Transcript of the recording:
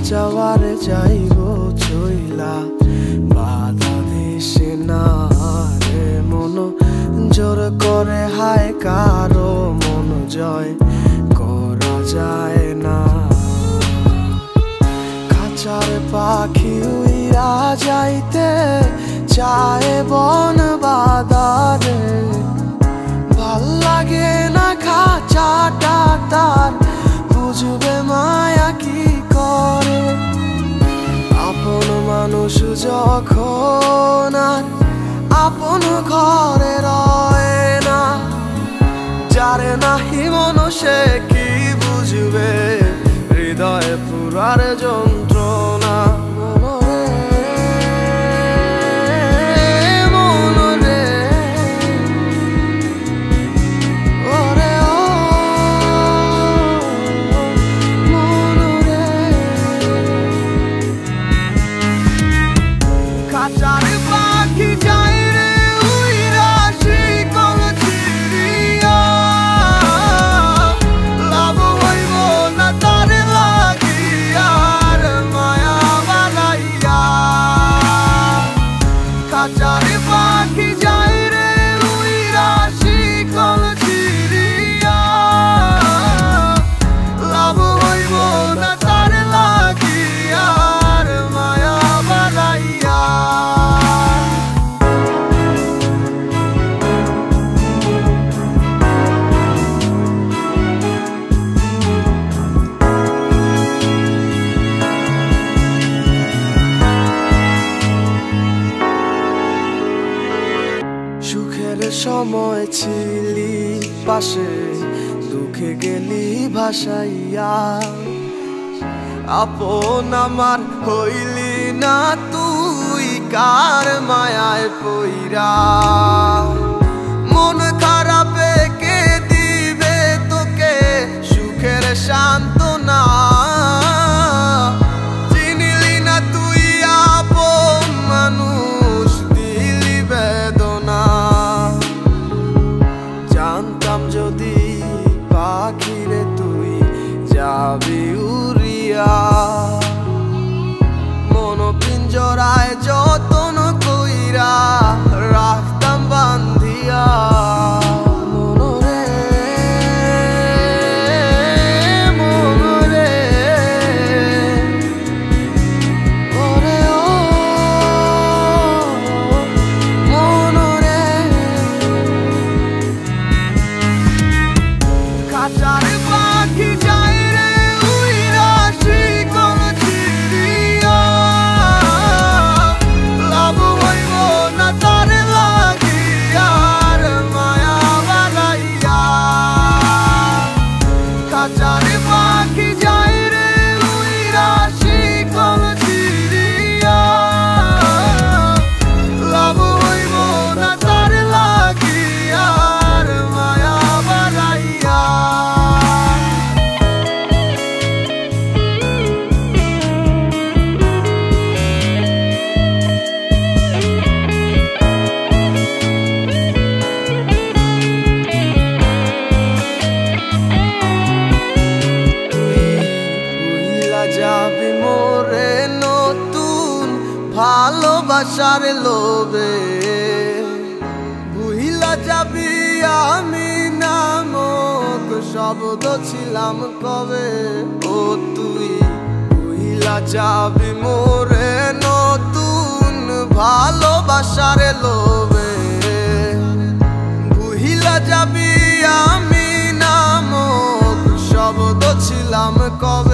যাওয়ারে যাইব চইলা বাধা দিছে না রে মন জোর করে হায় কারো মন জয় করা যায় না। খাঁচার পাখি উইরা যাইতে চায় বন বাদারে, ভাল লাগে না খাঁচাটা তার, বুঝবে মায়া কি করে। আপন মানুষ যখন আর আপন ঘরে রয় না, যারে নাহি মন সে কি বুঝবে হৃদয়ে পুরার যন্ত্রণা। সুখের সময় ছিলি পাশে, দুঃখে গেলি ভাসাইয়া, আপন আমার হইলি না তুই কার মায়ায় পইরা। মন খারাপে কে দিবে তোকে সুখের সান্ত্বনা, চিনিলি না তুই আপন মানুষ দিলি বেদনা। জানতাম যদি পাখিরে তুই যাবি উড়িয়া, মন পিঞ্জরায় যতন কইরা রাখতাম বান্ধিয়া। যাবি মোরে নতুন ভালোবাসার লোভে, ভুইলা যাবি আমি নামক শব্দ ছিলাম কবে। ও তুই ভুইলা যাবি মোরে নতুন ভালোবাসার লোভে, ভুইলা যাবি আমি নামক শব্দ ছিলাম কবে।